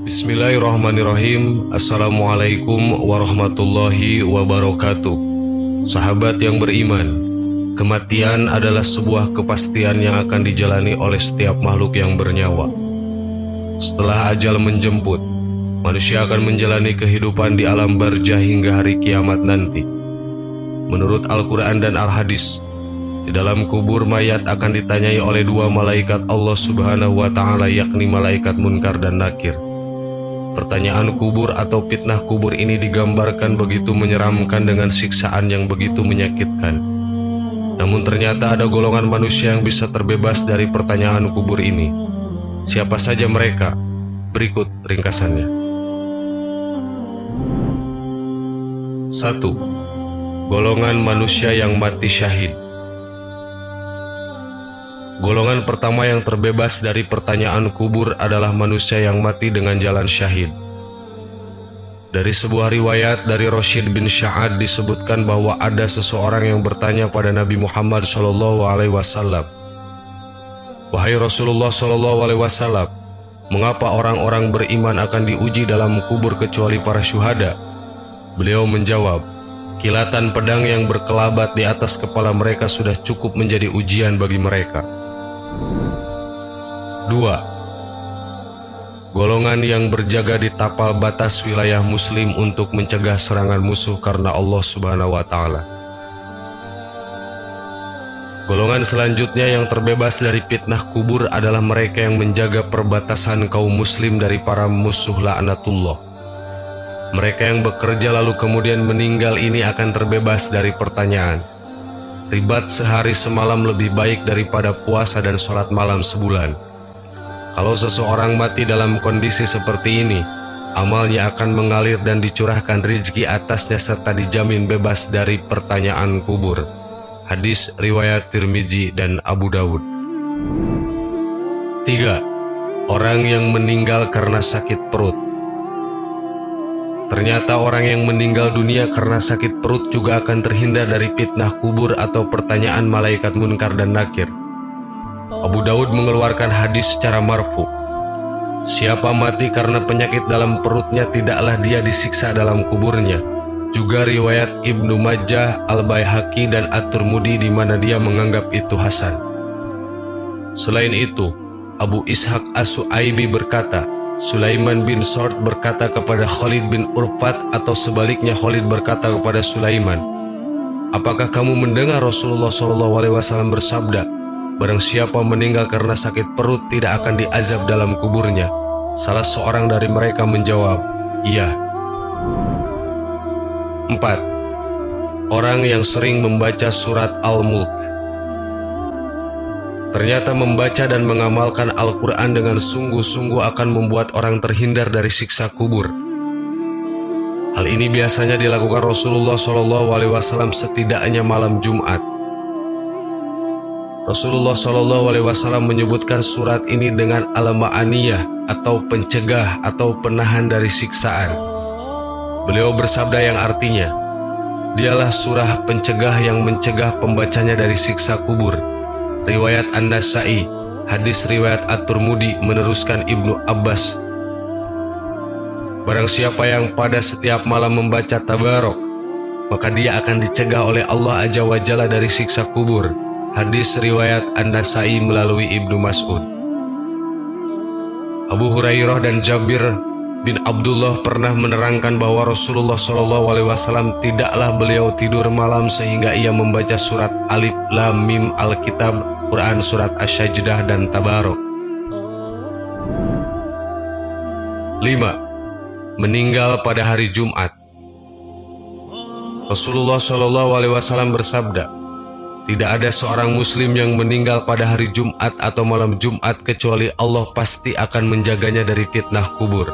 Bismillahirrahmanirrahim. Assalamualaikum warahmatullahi wabarakatuh. Sahabat yang beriman, kematian adalah sebuah kepastian yang akan dijalani oleh setiap makhluk yang bernyawa. Setelah ajal menjemput, manusia akan menjalani kehidupan di alam barzah hingga hari kiamat nanti. Menurut Al-Quran dan Al-Hadis, di dalam kubur mayat akan ditanyai oleh dua malaikat Allah Subhanahu wa Ta'ala, yakni malaikat Munkar dan Nakir. Pertanyaan kubur atau fitnah kubur ini digambarkan begitu menyeramkan dengan siksaan yang begitu menyakitkan. Namun ternyata ada golongan manusia yang bisa terbebas dari pertanyaan kubur ini. Siapa saja mereka? Berikut ringkasannya. 1. Golongan manusia yang mati syahid. Golongan pertama yang terbebas dari pertanyaan kubur adalah manusia yang mati dengan jalan syahid. Dari sebuah riwayat dari Rashid bin Sya'ad disebutkan bahwa ada seseorang yang bertanya pada Nabi Muhammad SAW, "Wahai Rasulullah SAW, mengapa orang-orang beriman akan diuji dalam kubur kecuali para syuhada?" Beliau menjawab, "Kilatan pedang yang berkelabat di atas kepala mereka sudah cukup menjadi ujian bagi mereka." 2. Golongan yang berjaga di tapal batas wilayah muslim untuk mencegah serangan musuh karena Allah Subhanahu wa Ta'ala. Golongan selanjutnya yang terbebas dari fitnah kubur adalah mereka yang menjaga perbatasan kaum muslim dari para musuh laknatullah. Mereka yang bekerja lalu kemudian meninggal ini akan terbebas dari pertanyaan. Ribat sehari semalam lebih baik daripada puasa dan sholat malam sebulan. Kalau seseorang mati dalam kondisi seperti ini, amalnya akan mengalir dan dicurahkan rezeki atasnya serta dijamin bebas dari pertanyaan kubur. Hadis riwayat Tirmizi dan Abu Dawud. 3. Orang yang meninggal karena sakit perut. Ternyata orang yang meninggal dunia karena sakit perut juga akan terhindar dari fitnah kubur atau pertanyaan malaikat Munkar dan Nakir. Abu Dawud mengeluarkan hadis secara marfu. Siapa mati karena penyakit dalam perutnya, tidaklah dia disiksa dalam kuburnya. Juga riwayat Ibnu Majah, Al-Baihaqi dan At-Tirmidzi di mana dia menganggap itu hasan. Selain itu, Abu Ishaq As-Su'aibi berkata, Sulaiman bin Sa'd berkata kepada Khalid bin Urfat, atau sebaliknya Khalid berkata kepada Sulaiman, "Apakah kamu mendengar Rasulullah SAW bersabda, barang siapa meninggal karena sakit perut tidak akan diazab dalam kuburnya?" Salah seorang dari mereka menjawab, "Iya." 4. Orang yang sering membaca surat Al-Mulk. Ternyata membaca dan mengamalkan Al-Quran dengan sungguh-sungguh akan membuat orang terhindar dari siksa kubur. Hal ini biasanya dilakukan Rasulullah SAW setidaknya malam Jumat. Rasulullah SAW menyebutkan surat ini dengan Al-Ma'aniyah atau pencegah atau penahan dari siksaan. Beliau bersabda yang artinya, "Dialah surah pencegah yang mencegah pembacanya dari siksa kubur." Riwayat An-Nasa'i, hadis riwayat At-Tirmidzi meneruskan Ibnu Abbas, "Barang siapa yang pada setiap malam membaca Tabarok, maka dia akan dicegah oleh Allah Azza wa Jalla dari siksa kubur." Hadis riwayat An-Nasa'i melalui Ibnu Mas'ud. Abu Hurairah dan Jabir bin Abdullah pernah menerangkan bahwa Rasulullah SAW tidaklah beliau tidur malam sehingga ia membaca surat Alif Lam Mim Al-Kitab, Quran surat Asy-Sajdah dan Tabarok. 5. Meninggal pada hari Jumat. Rasulullah SAW bersabda, "Tidak ada seorang muslim yang meninggal pada hari Jumat atau malam Jumat kecuali Allah pasti akan menjaganya dari fitnah kubur."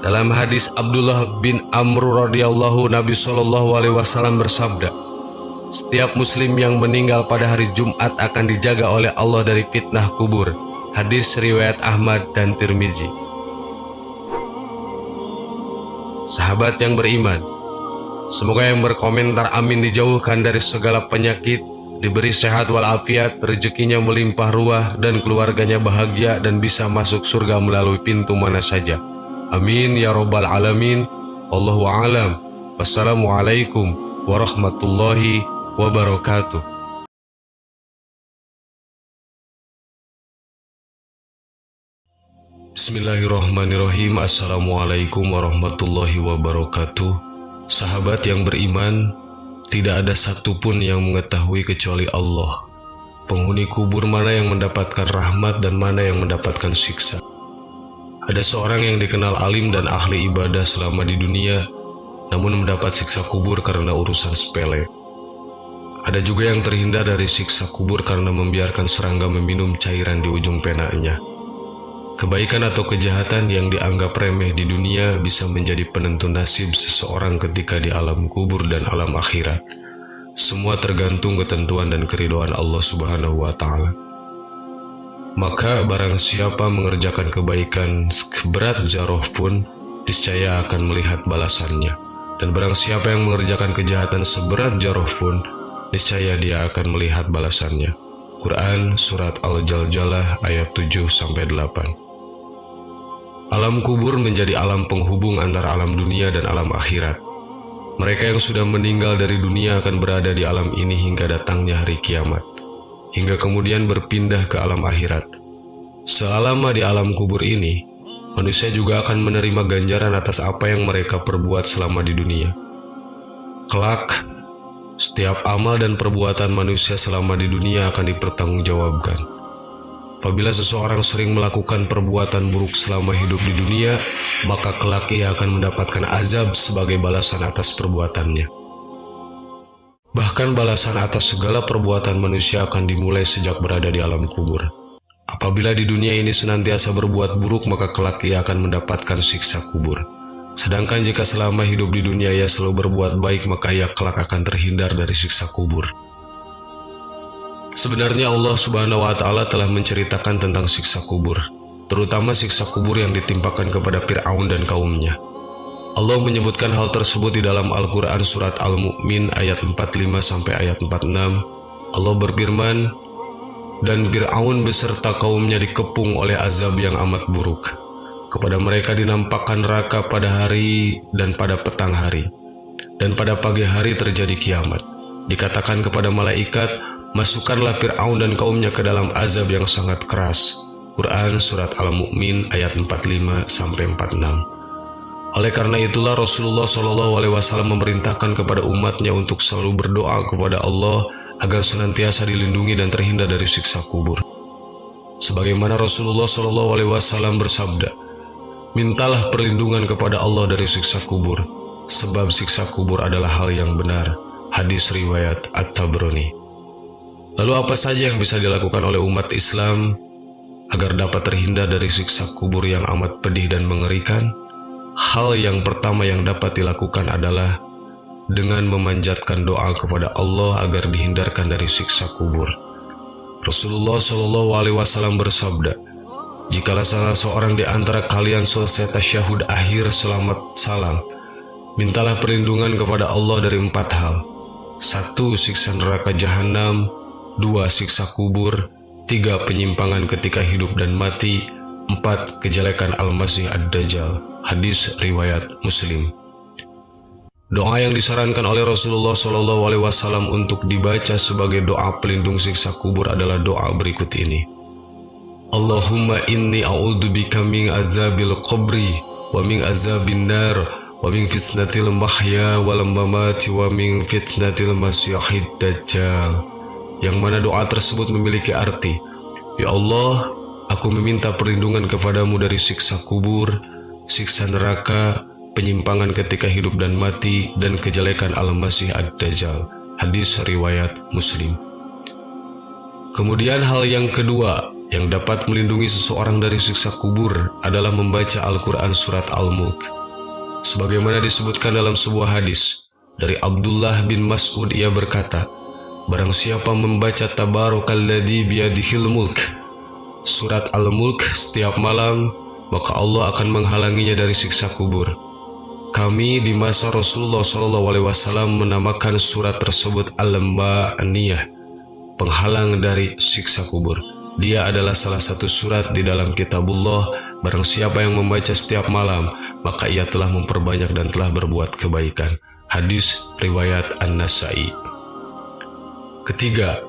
Dalam hadis Abdullah bin Amr radhiyallahu, Nabi SAW bersabda, "Setiap muslim yang meninggal pada hari Jumat akan dijaga oleh Allah dari fitnah kubur." Hadis riwayat Ahmad dan Tirmizi. Sahabat yang beriman, semoga yang berkomentar amin dijauhkan dari segala penyakit, diberi sehat walafiat, rezekinya melimpah ruah, dan keluarganya bahagia dan bisa masuk surga melalui pintu mana saja. Amin ya rabbal alamin. Wallahu a'lam. Wassalamualaikum warahmatullahi wabarakatuh. Bismillahirrahmanirrahim. Assalamualaikum warahmatullahi wabarakatuh. Sahabat yang beriman, tidak ada satupun yang mengetahui kecuali Allah, penghuni kubur mana yang mendapatkan rahmat dan mana yang mendapatkan siksa. Ada seorang yang dikenal alim dan ahli ibadah selama di dunia, namun mendapat siksa kubur karena urusan sepele. Ada juga yang terhindar dari siksa kubur karena membiarkan serangga meminum cairan di ujung penanya. Kebaikan atau kejahatan yang dianggap remeh di dunia bisa menjadi penentu nasib seseorang ketika di alam kubur dan alam akhirat. Semua tergantung ketentuan dan keridhaan Allah Subhanahu wa Ta'ala. Maka barang siapa mengerjakan kebaikan seberat zarah pun, niscaya akan melihat balasannya. Dan barang siapa yang mengerjakan kejahatan seberat zarah pun, niscaya dia akan melihat balasannya. Quran Surat Al-Jaljalah ayat 7-8. Alam kubur menjadi alam penghubung antara alam dunia dan alam akhirat. Mereka yang sudah meninggal dari dunia akan berada di alam ini hingga datangnya hari kiamat, hingga kemudian berpindah ke alam akhirat. Selama di alam kubur ini, manusia juga akan menerima ganjaran atas apa yang mereka perbuat selama di dunia. Kelak, setiap amal dan perbuatan manusia selama di dunia akan dipertanggungjawabkan. Apabila seseorang sering melakukan perbuatan buruk selama hidup di dunia, maka kelak ia akan mendapatkan azab sebagai balasan atas perbuatannya. Bahkan balasan atas segala perbuatan manusia akan dimulai sejak berada di alam kubur. Apabila di dunia ini senantiasa berbuat buruk, maka kelak ia akan mendapatkan siksa kubur. Sedangkan jika selama hidup di dunia ia selalu berbuat baik, maka ia kelak akan terhindar dari siksa kubur. Sebenarnya Allah Subhanahu wa Ta'ala telah menceritakan tentang siksa kubur, terutama siksa kubur yang ditimpakan kepada Fir'aun dan kaumnya. Allah menyebutkan hal tersebut di dalam Al-Quran Surat Al-Mu'min ayat 45 sampai ayat 46. Allah berfirman, "Dan Fir'aun beserta kaumnya dikepung oleh azab yang amat buruk. Kepada mereka dinampakkan neraka pada hari dan pada petang hari, dan pada pagi hari terjadi kiamat. Dikatakan kepada malaikat, masukkanlah Fir'aun dan kaumnya ke dalam azab yang sangat keras." Quran Surat Al-Mu'min ayat 45-46. Oleh karena itulah Rasulullah SAW memerintahkan kepada umatnya untuk selalu berdoa kepada Allah agar senantiasa dilindungi dan terhindar dari siksa kubur. Sebagaimana Rasulullah SAW bersabda, "Mintalah perlindungan kepada Allah dari siksa kubur, sebab siksa kubur adalah hal yang benar." Hadis riwayat At-Tabrani. Lalu apa saja yang bisa dilakukan oleh umat Islam agar dapat terhindar dari siksa kubur yang amat pedih dan mengerikan? Hal yang pertama yang dapat dilakukan adalah dengan memanjatkan doa kepada Allah agar dihindarkan dari siksa kubur. Rasulullah SAW bersabda, "Jikalau salah seorang di antara kalian selesai tasyahud akhir selamat salam, mintalah perlindungan kepada Allah dari 4 hal. 1. Siksa neraka jahanam. 2. Siksa kubur. 3. Penyimpangan ketika hidup dan mati. 4. Kejelekan Al-Masih Ad-Dajjal." Hadis riwayat Muslim. Doa yang disarankan oleh Rasulullah SAW untuk dibaca sebagai doa pelindung siksa kubur adalah doa berikut ini. "Allahumma inni a'udzubika min azabil qabri wa min azabin nar wa min fitnatil mahya wal mamati wa min fitnatil masyihid dajjal." Yang mana doa tersebut memiliki arti, "Ya Allah, aku meminta perlindungan kepadamu dari siksa kubur, siksa neraka, penyimpangan ketika hidup dan mati, dan kejelekan Al-Masih Ad-Dajjal." Hadis riwayat Muslim. Kemudian hal yang kedua yang dapat melindungi seseorang dari siksa kubur adalah membaca Al-Quran Surat Al-Mulk. Sebagaimana disebutkan dalam sebuah hadis dari Abdullah bin Mas'ud, ia berkata, "Barang siapa membaca Tabarakalladzi biyadihil mulk, Surat Al-Mulk setiap malam, maka Allah akan menghalanginya dari siksa kubur." Kami di masa Rasulullah SAW menamakan surat tersebut Al-Ma'niyah, penghalang dari siksa kubur. Dia adalah salah satu surat di dalam kitabullah. Barang siapa yang membaca setiap malam, maka ia telah memperbanyak dan telah berbuat kebaikan. Hadis riwayat An-Nasai. Ketiga,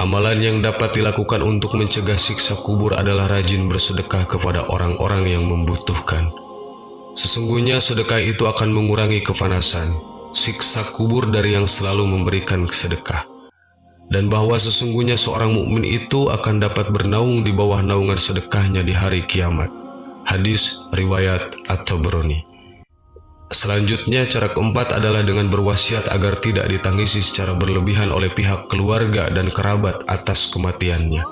amalan yang dapat dilakukan untuk mencegah siksa kubur adalah rajin bersedekah kepada orang-orang yang membutuhkan. Sesungguhnya sedekah itu akan mengurangi kepanasan siksa kubur dari yang selalu memberikan sedekah, dan bahwa sesungguhnya seorang mukmin itu akan dapat bernaung di bawah naungan sedekahnya di hari kiamat. Hadis riwayat At-Tabrani. Selanjutnya, cara keempat adalah dengan berwasiat agar tidak ditangisi secara berlebihan oleh pihak keluarga dan kerabat atas kematiannya.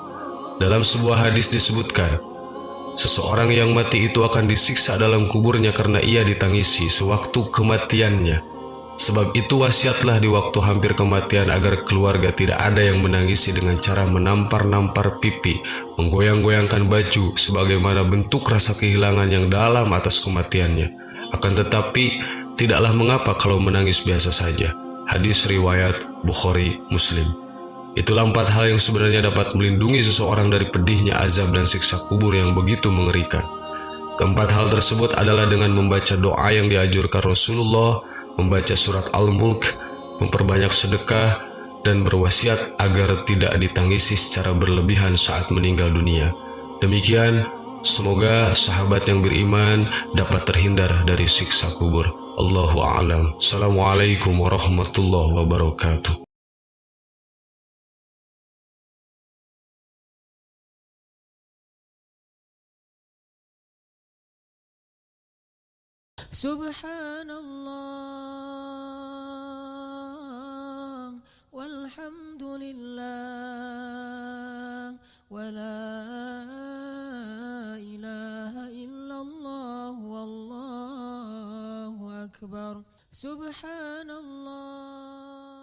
Dalam sebuah hadis disebutkan, seseorang yang mati itu akan disiksa dalam kuburnya karena ia ditangisi sewaktu kematiannya. Sebab itu wasiatlah di waktu hampir kematian agar keluarga tidak ada yang menangisi dengan cara menampar-nampar pipi, menggoyang-goyangkan baju sebagaimana bentuk rasa kehilangan yang dalam atas kematiannya. Akan tetapi, tidaklah mengapa kalau menangis biasa saja. Hadis riwayat Bukhari Muslim. Itulah 4 hal yang sebenarnya dapat melindungi seseorang dari pedihnya azab dan siksa kubur yang begitu mengerikan. Keempat hal tersebut adalah dengan membaca doa yang dianjurkan Rasulullah, membaca surat Al-Mulk, memperbanyak sedekah, dan berwasiat agar tidak ditangisi secara berlebihan saat meninggal dunia. Demikian, semoga sahabat yang beriman dapat terhindar dari siksa kubur. Allahu a'lam. Assalamualaikum warahmatullahi wabarakatuh. Subhanallah walhamdulillah wa la ilaha illallah wallahu akbar. Subhanallah.